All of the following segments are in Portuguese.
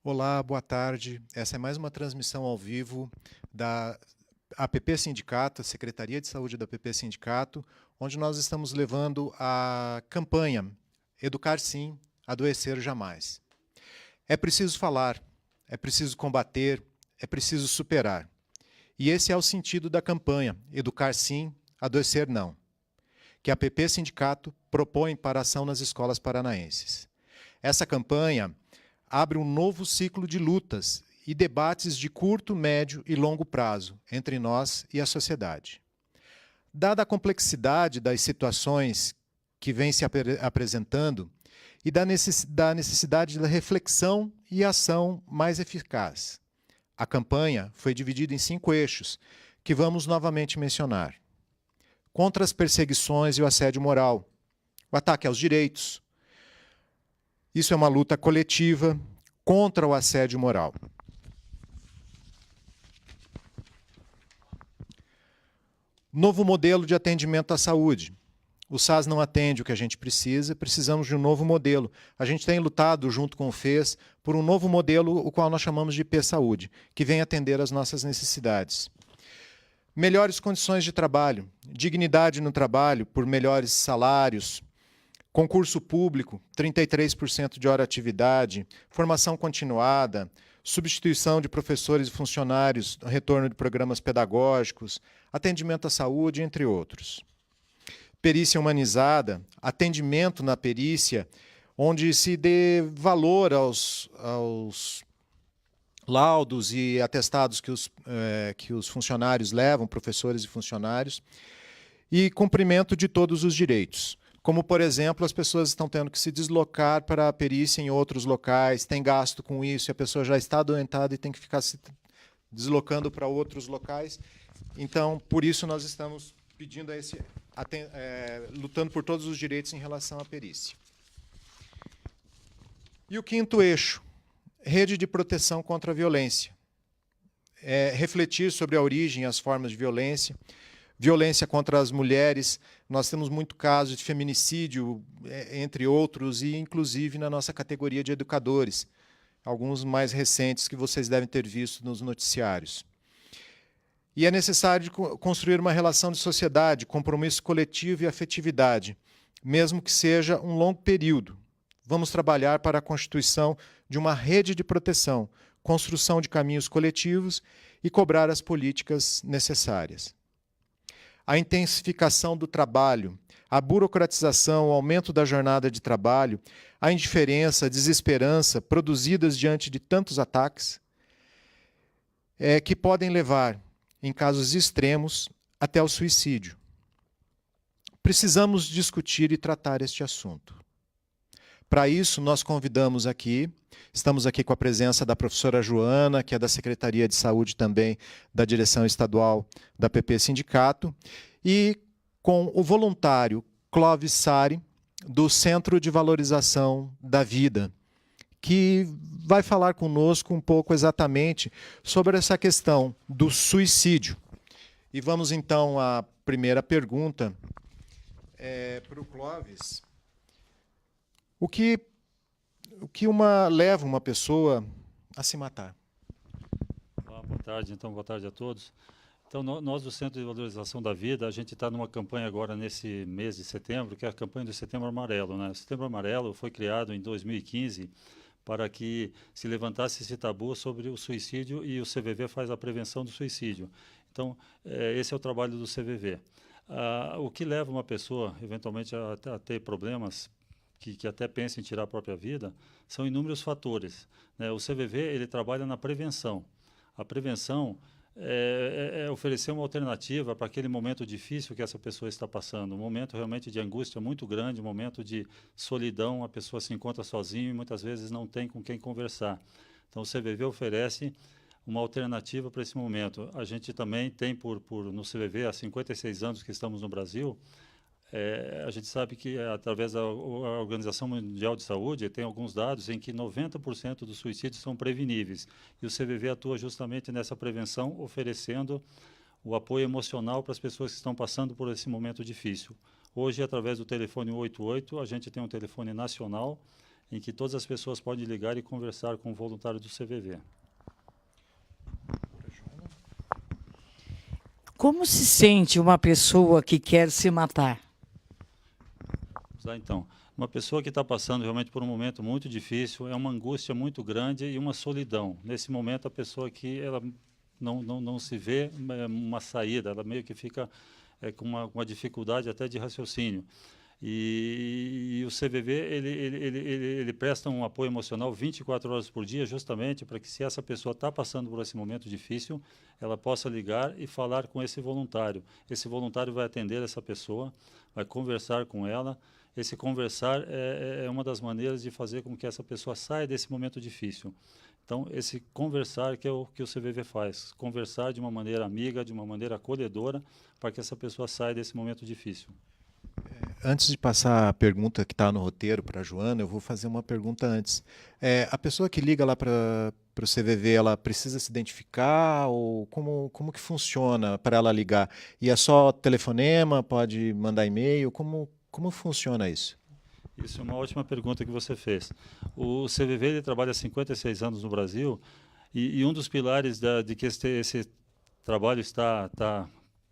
Olá, boa tarde. Essa é mais uma transmissão ao vivo da APP Sindicato, a Secretaria de Saúde da APP Sindicato, onde nós estamos levando a campanha Educar Sim, Adoecer Jamais. É preciso falar, é preciso combater, é preciso superar. E esse é o sentido da campanha Educar Sim, Adoecer Não, que a APP Sindicato propõe para a ação nas escolas paranaenses. Essa campanha abre um novo ciclo de lutas e debates de curto, médio e longo prazo entre nós e a sociedade. Dada a complexidade das situações que vêm se apresentando e da necessidade da reflexão e ação mais eficaz, a campanha foi dividida em 5 eixos, que vamos novamente mencionar. Contra as perseguições e o assédio moral, o ataque aos direitos. Isso é uma luta coletiva contra o assédio moral. Novo modelo de atendimento à saúde. O SAS não atende o que a gente precisa, precisamos de um novo modelo. A gente tem lutado, junto com o FES, por um novo modelo, o qual nós chamamos de IP-Saúde, que vem atender às nossas necessidades. Melhores condições de trabalho, dignidade no trabalho por melhores salários, concurso público, 33% de hora atividade, formação continuada, substituição de professores e funcionários, retorno de programas pedagógicos, atendimento à saúde, entre outros. Perícia humanizada, atendimento na perícia, onde se dê valor aos laudos e atestados que os funcionários levam, professores e funcionários, e cumprimento de todos os direitos. Como, por exemplo, as pessoas estão tendo que se deslocar para a perícia em outros locais, tem gasto com isso, e a pessoa já está adoentada e tem que ficar se deslocando para outros locais. Então, por isso, nós estamos pedindo lutando por todos os direitos em relação à perícia. E o 5º eixo, rede de proteção contra a violência. Refletir sobre a origem e as formas de violência, violência contra as mulheres, nós temos muito caso de feminicídio, entre outros, e inclusive na nossa categoria de educadores, alguns mais recentes que vocês devem ter visto nos noticiários. E é necessário construir uma relação de sociedade, compromisso coletivo e afetividade, mesmo que seja um longo período. Vamos trabalhar para a constituição de uma rede de proteção, construção de caminhos coletivos e cobrar as políticas necessárias. A intensificação do trabalho, a burocratização, o aumento da jornada de trabalho, a indiferença, a desesperança produzidas diante de tantos ataques, que podem levar, em casos extremos, até o suicídio. Precisamos discutir e tratar este assunto. Para isso, nós convidamos aqui, estamos aqui com a presença da professora Joana, que é da Secretaria de Saúde também, da Direção Estadual da PP Sindicato, e com o voluntário Clóvis Sari, do Centro de Valorização da Vida, que vai falar conosco um pouco exatamente sobre essa questão do suicídio. E vamos então à primeira pergunta para o Clóvis. O que leva uma pessoa a se matar? Olá, boa tarde. Então, boa tarde a todos. Então, nós do Centro de Valorização da Vida, a gente está numa campanha agora nesse mês de setembro, que é a campanha do Setembro Amarelo, né? O Setembro Amarelo foi criado em 2015 para que se levantasse esse tabu sobre o suicídio, e o CVV faz a prevenção do suicídio. Então, esse é o trabalho do CVV. O que leva uma pessoa, eventualmente, a ter problemas que até pensa em tirar a própria vida, são inúmeros fatores, né? O CVV ele trabalha na prevenção. A prevenção é oferecer uma alternativa para aquele momento difícil que essa pessoa está passando, um momento realmente de angústia muito grande, um momento de solidão, a pessoa se encontra sozinha e muitas vezes não tem com quem conversar. Então o CVV oferece uma alternativa para esse momento. A gente também tem no CVV, há 56 anos que estamos no Brasil, a gente sabe que, através da Organização Mundial de Saúde, tem alguns dados em que 90% dos suicídios são preveníveis. E o CVV atua justamente nessa prevenção, oferecendo o apoio emocional para as pessoas que estão passando por esse momento difícil. Hoje, através do telefone 188, a gente tem um telefone nacional em que todas as pessoas podem ligar e conversar com o voluntário do CVV. Como se sente uma pessoa que quer se matar? Então, uma pessoa que está passando realmente por um momento muito difícil, é uma angústia muito grande e uma solidão. Nesse momento, a pessoa que ela não se vê uma saída, ela meio que fica com uma dificuldade até de raciocínio. E o CVV ele presta um apoio emocional 24 horas por dia, justamente para que, se essa pessoa está passando por esse momento difícil, ela possa ligar e falar com esse voluntário. Esse voluntário vai atender essa pessoa, vai conversar com ela. Esse conversar é uma das maneiras de fazer com que essa pessoa saia desse momento difícil. Então, esse conversar que é o que o CVV faz, conversar de uma maneira amiga, de uma maneira acolhedora, para que essa pessoa saia desse momento difícil. Antes de passar a pergunta que está no roteiro para a Joana, eu vou fazer uma pergunta antes. A pessoa que liga lá para o CVV, ela precisa se identificar ou como que funciona para ela ligar? E é só telefonema, pode mandar e-mail? Como funciona isso? Isso é uma ótima pergunta que você fez. O CVV ele trabalha há 56 anos no Brasil e um dos pilares de que esse trabalho está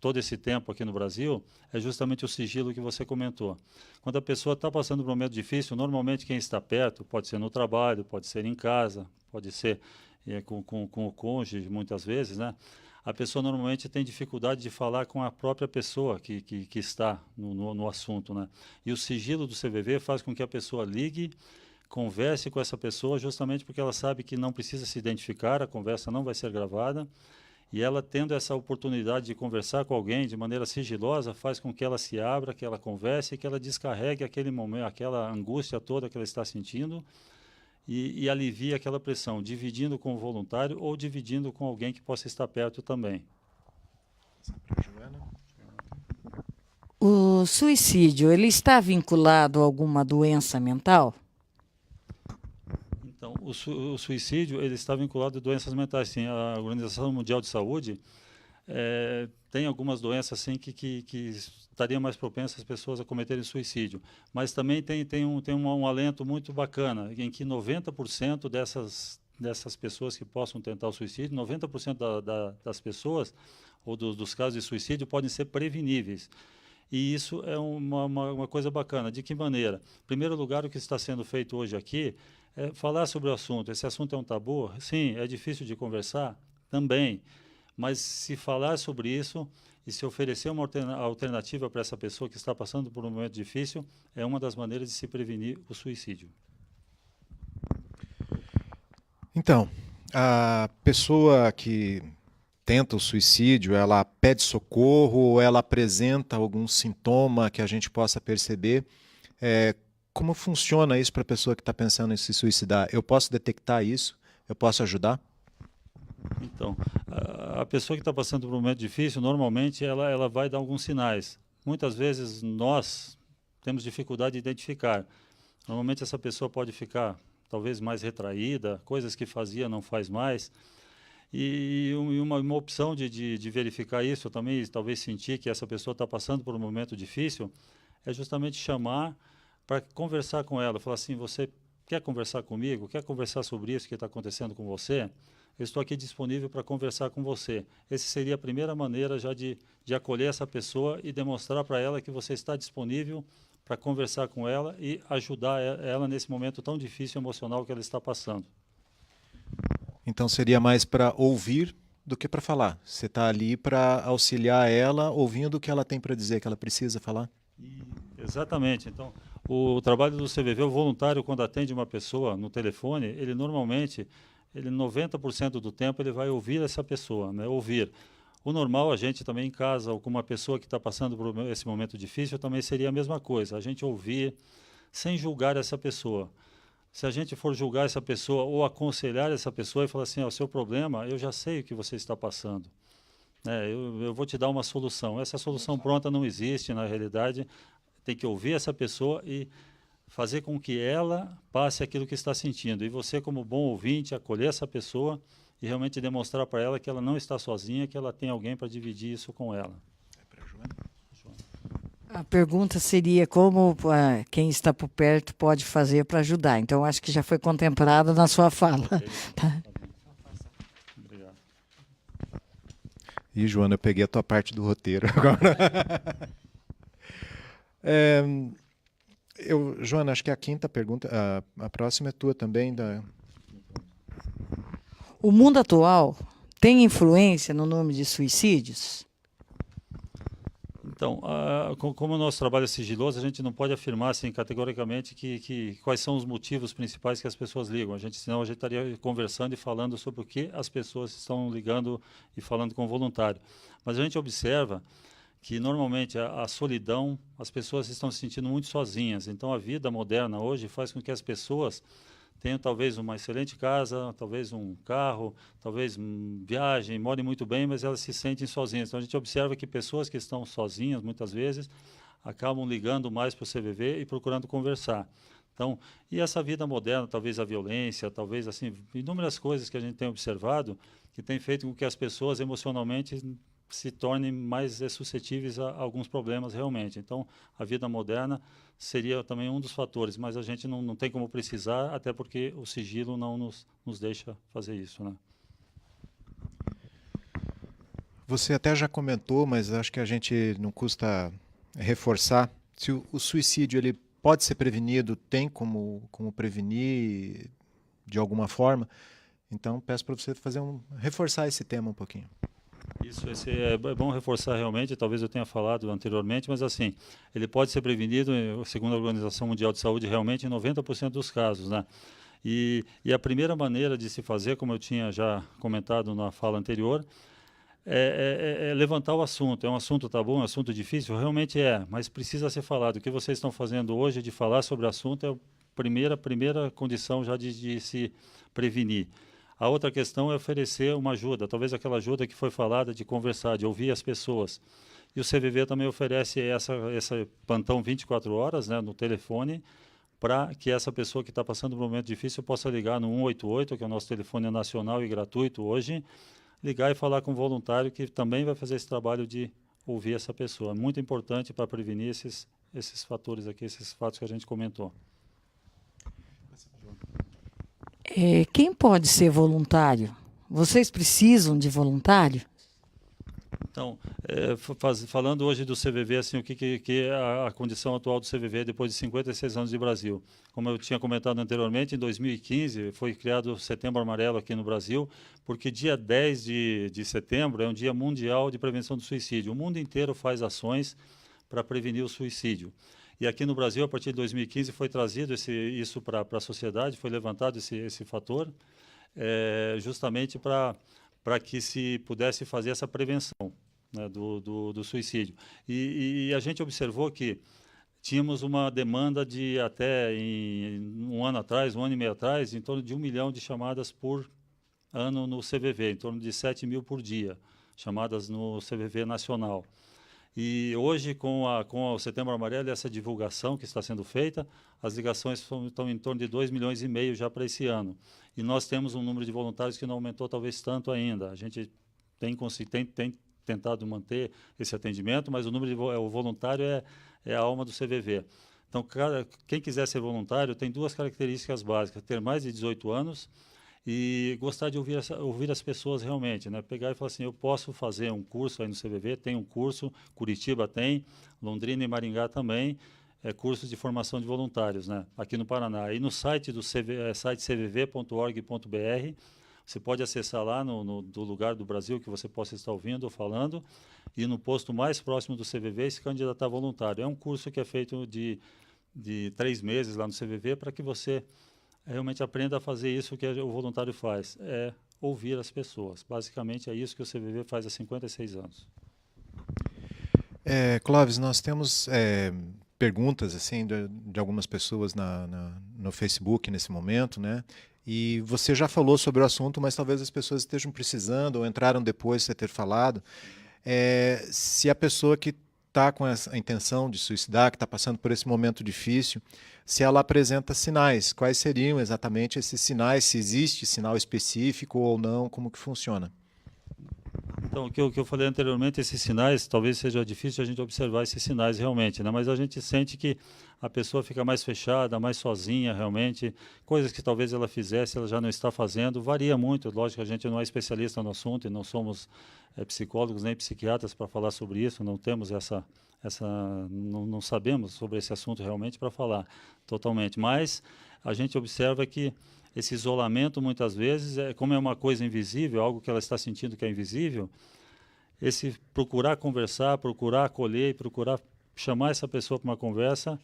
todo esse tempo aqui no Brasil é justamente o sigilo que você comentou. Quando a pessoa está passando por um momento difícil, normalmente quem está perto, pode ser no trabalho, pode ser em casa, pode ser com o cônjuge, muitas vezes, né? A pessoa normalmente tem dificuldade de falar com a própria pessoa que está no assunto, né? E o sigilo do CVV faz com que a pessoa ligue, converse com essa pessoa, justamente porque ela sabe que não precisa se identificar, a conversa não vai ser gravada, e ela, tendo essa oportunidade de conversar com alguém de maneira sigilosa, faz com que ela se abra, que ela converse, que ela descarregue aquele momento, aquela angústia toda que ela está sentindo, e alivie aquela pressão, dividindo com o voluntário ou dividindo com alguém que possa estar perto também. O suicídio, ele está vinculado a alguma doença mental? Então, o suicídio ele está vinculado a doenças mentais, sim. A Organização Mundial de Saúde tem algumas doenças assim, que estariam mais propensas as pessoas a cometerem suicídio. Mas também tem um alento muito bacana, em que 90% dessas pessoas que possam tentar o suicídio, 90% das pessoas, ou dos casos de suicídio, podem ser preveníveis. E isso é uma coisa bacana. De que maneira? Em primeiro lugar, o que está sendo feito hoje aqui é falar sobre o assunto. Esse assunto é um tabu? Sim. É difícil de conversar? Também. Mas se falar sobre isso e se oferecer uma alternativa para essa pessoa que está passando por um momento difícil, é uma das maneiras de se prevenir o suicídio. Então, a pessoa que tenta o suicídio, ela pede socorro ou ela apresenta algum sintoma que a gente possa perceber? Como funciona isso para a pessoa que está pensando em se suicidar? Eu posso detectar isso? Eu posso ajudar? Então, a pessoa que está passando por um momento difícil, normalmente ela vai dar alguns sinais. Muitas vezes nós temos dificuldade de identificar. Normalmente essa pessoa pode ficar talvez mais retraída, coisas que fazia não faz mais. E uma opção de verificar isso, eu também talvez sentir que essa pessoa está passando por um momento difícil, é justamente chamar para conversar com ela. Falar assim, você quer conversar comigo? Quer conversar sobre isso que está acontecendo com você? Eu estou aqui disponível para conversar com você. Essa seria a primeira maneira já de acolher essa pessoa e demonstrar para ela que você está disponível para conversar com ela e ajudar ela nesse momento tão difícil emocional que ela está passando. Então seria mais para ouvir do que para falar. Você está ali para auxiliar ela, ouvindo o que ela tem para dizer, que ela precisa falar? Exatamente. Então, o trabalho do CVV, o voluntário, quando atende uma pessoa no telefone, ele normalmente, 90% do tempo, ele vai ouvir essa pessoa, né? Ouvir. O normal, a gente também em casa, ou com uma pessoa que está passando por esse momento difícil, também seria a mesma coisa. A gente ouvir sem julgar essa pessoa. Se a gente for julgar essa pessoa ou aconselhar essa pessoa e falar assim, o seu problema, eu já sei o que você está passando. Eu vou te dar uma solução. Essa solução pronta não existe, na realidade. Tem que ouvir essa pessoa e fazer com que ela passe aquilo que está sentindo. E você, como bom ouvinte, acolher essa pessoa e realmente demonstrar para ela que ela não está sozinha, que ela tem alguém para dividir isso com ela. A pergunta seria como quem está por perto pode fazer para ajudar. Então, acho que já foi contemplado na sua fala. Ok? Tá? Obrigado. E, Joana, eu peguei a tua parte do roteiro agora. Joana, acho que a quinta pergunta, a próxima é tua também. O mundo atual tem influência no número de suicídios? Então, como o nosso trabalho é sigiloso, a gente não pode afirmar assim, categoricamente que quais são os motivos principais que as pessoas ligam. Senão a gente estaria conversando e falando sobre o que as pessoas estão ligando e falando com o voluntário. Mas a gente observa que normalmente a solidão, as pessoas estão se sentindo muito sozinhas. Então a vida moderna hoje faz com que as pessoas tenham talvez uma excelente casa, talvez um carro, talvez viagem, morem muito bem, mas elas se sentem sozinhas. Então a gente observa que pessoas que estão sozinhas, muitas vezes, acabam ligando mais para o CVV e procurando conversar. Então, e essa vida moderna, talvez a violência, talvez assim, inúmeras coisas que a gente tem observado, que tem feito com que as pessoas emocionalmente se tornem mais suscetíveis a alguns problemas realmente. Então, a vida moderna seria também um dos fatores, mas a gente não tem como precisar, até porque o sigilo não nos deixa fazer isso, né? Você até já comentou, mas acho que a gente não custa reforçar. Se o suicídio ele pode ser prevenido, tem como prevenir de alguma forma, então peço para você reforçar esse tema um pouquinho. Isso, é bom reforçar realmente, talvez eu tenha falado anteriormente, mas assim, ele pode ser prevenido, segundo a Organização Mundial de Saúde, realmente em 90% dos casos, né? E a primeira maneira de se fazer, como eu tinha já comentado na fala anterior, é levantar o assunto. É um assunto tabu, um assunto difícil? Realmente é, mas precisa ser falado. O que vocês estão fazendo hoje de falar sobre o assunto é a primeira condição já de se prevenir. A outra questão é oferecer uma ajuda, talvez aquela ajuda que foi falada de conversar, de ouvir as pessoas. E o CVV também oferece essa plantão 24 horas, né, no telefone, para que essa pessoa que está passando por um momento difícil possa ligar no 188, que é o nosso telefone nacional e gratuito hoje, ligar e falar com um voluntário que também vai fazer esse trabalho de ouvir essa pessoa. É muito importante para prevenir esses fatores aqui, esses fatos que a gente comentou. Quem pode ser voluntário? Vocês precisam de voluntário? Então, falando hoje do CVV, assim, o que é a condição atual do CVV depois de 56 anos de Brasil? Como eu tinha comentado anteriormente, em 2015 foi criado o Setembro Amarelo aqui no Brasil, porque dia 10 de setembro é um dia mundial de prevenção do suicídio. O mundo inteiro faz ações para prevenir o suicídio. E aqui no Brasil, a partir de 2015, foi trazido isso para a sociedade, foi levantado esse fator, justamente para que se pudesse fazer essa prevenção, né, do suicídio. E a gente observou que tínhamos uma demanda de até um ano e meio atrás, em torno de 1 milhão de chamadas por ano no CVV, em torno de 7 mil por dia, chamadas no CVV nacional. E hoje, com o Setembro Amarelo e essa divulgação que está sendo feita, as ligações estão em torno de 2,5 milhões já para esse ano. E nós temos um número de voluntários que não aumentou talvez tanto ainda. A gente tem tentado manter esse atendimento, mas o o voluntário é a alma do CVV. Então, quem quiser ser voluntário tem duas características básicas: ter mais de 18 anos e gostar de ouvir as pessoas realmente, né? Pegar e falar assim, eu posso fazer um curso aí no CVV, tem um curso, Curitiba tem, Londrina e Maringá também, cursos de formação de voluntários, né? Aqui no Paraná. E no site do site cvv.org.br, você pode acessar lá do lugar do Brasil que você possa estar ouvindo ou falando, e no posto mais próximo do CVV se candidatar voluntário. É um curso que é feito de 3 meses lá no CVV para que você realmente aprenda a fazer isso que o voluntário faz, é ouvir as pessoas. Basicamente é isso que o CVV faz há 56 anos. Clóvis, nós temos perguntas assim de algumas pessoas no Facebook nesse momento, né? E você já falou sobre o assunto, mas talvez as pessoas estejam precisando ou entraram depois de você ter falado. Se a pessoa que está com essa intenção de suicidar, que está passando por esse momento difícil, se ela apresenta sinais, quais seriam exatamente esses sinais, se existe sinal específico ou não, como que funciona? Então, o que eu falei anteriormente, esses sinais, talvez seja difícil a gente observar esses sinais realmente, né? Mas a gente sente que a pessoa fica mais fechada, mais sozinha realmente, coisas que talvez ela fizesse, ela já não está fazendo, varia muito, lógico, a gente não é especialista no assunto e não somos psicólogos nem psiquiatras para falar sobre isso, não temos não sabemos sobre esse assunto realmente para falar totalmente, mas a gente observa que esse isolamento, muitas vezes, como é uma coisa invisível, algo que ela está sentindo que é invisível, esse procurar conversar, procurar acolher e procurar chamar essa pessoa para uma conversa,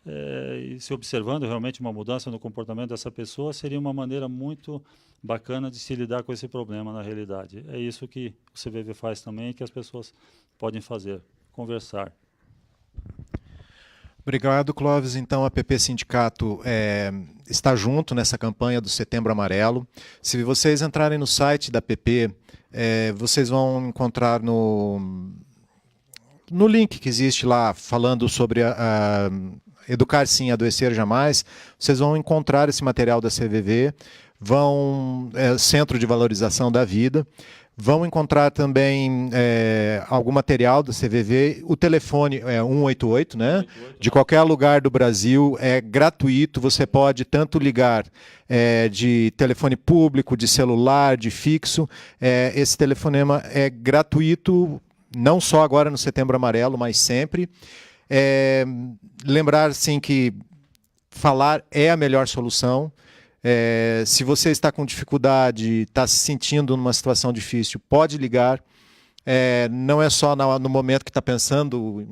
e se observando realmente uma mudança no comportamento dessa pessoa, seria uma maneira muito bacana de se lidar com esse problema na realidade. É isso que o CVV faz também, que as pessoas podem fazer, conversar. Obrigado, Clóvis. Então, a PP Sindicato está junto nessa campanha do Setembro Amarelo. Se vocês entrarem no site da PP, vocês vão encontrar no link que existe lá, falando sobre Educar Sim, Adoecer Jamais, vocês vão encontrar esse material da CVV, Centro de Valorização da Vida, vão encontrar também algum material da CVV, o telefone é 188, né? 188, de qualquer lugar do Brasil, é gratuito, você pode tanto ligar de telefone público, de celular, de fixo, esse telefonema é gratuito, não só agora no Setembro Amarelo, mas sempre. Lembrar, sim, que falar é a melhor solução. Se você está com dificuldade, está se sentindo numa situação difícil, pode ligar. Não é só no momento que está pensando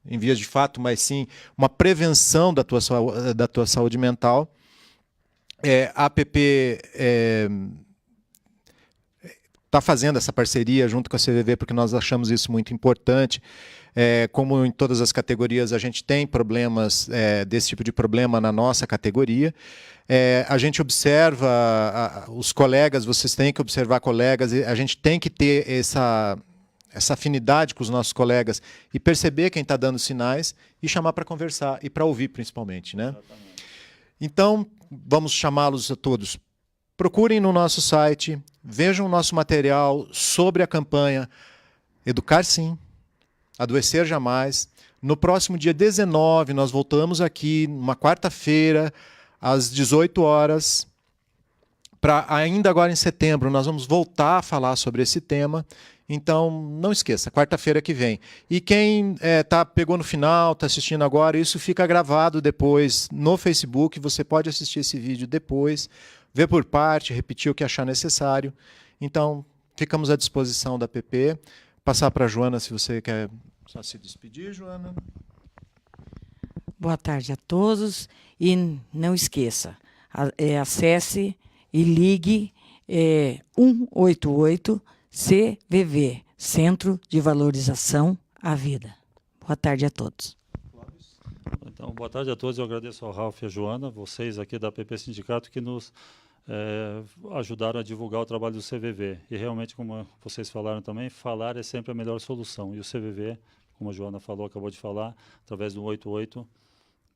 em vias de fato, mas sim uma prevenção da tua saúde mental. A APP está fazendo essa parceria junto com a CVV porque nós achamos isso muito importante. Como em todas as categorias a gente tem problemas desse tipo de problema na nossa categoria, a gente observa os colegas, vocês têm que observar colegas, a gente tem que ter essa afinidade com os nossos colegas e perceber quem está dando sinais e chamar para conversar e para ouvir principalmente, né? Então, vamos chamá-los a todos. Procurem no nosso site, vejam o nosso material sobre a campanha Educar Sim, Adoecer Jamais. No próximo dia 19, nós voltamos aqui, numa quarta-feira, às 18 horas. Ainda agora em setembro, nós vamos voltar a falar sobre esse tema. Então, não esqueça, quarta-feira que vem. E quem pegou no final, está assistindo agora, isso fica gravado depois no Facebook. Você pode assistir esse vídeo depois, ver por parte, repetir o que achar necessário. Então, ficamos à disposição da PP. Passar para a Joana, se você quer só se despedir, Joana. Boa tarde a todos e não esqueça, acesse e ligue 188 CVV, Centro de Valorização à Vida. Boa tarde a todos. Então, boa tarde a todos. Eu agradeço ao Ralf e a Joana, vocês aqui da PP Sindicato, que nos ajudaram a divulgar o trabalho do CVV. E realmente, como vocês falaram também, falar é sempre a melhor solução. E o CVV, como a Joana falou, acabou de falar, através do 188,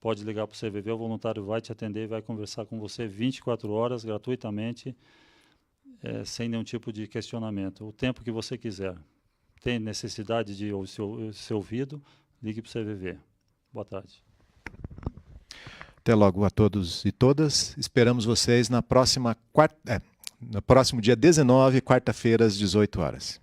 pode ligar para o CVV, o voluntário vai te atender e vai conversar com você 24 horas, gratuitamente, sem nenhum tipo de questionamento. O tempo que você quiser. Tem necessidade de ser ouvido, ligue para o CVV. Boa tarde. Até logo a todos e todas. Esperamos vocês no próximo dia 19, quarta-feira, às 18 horas.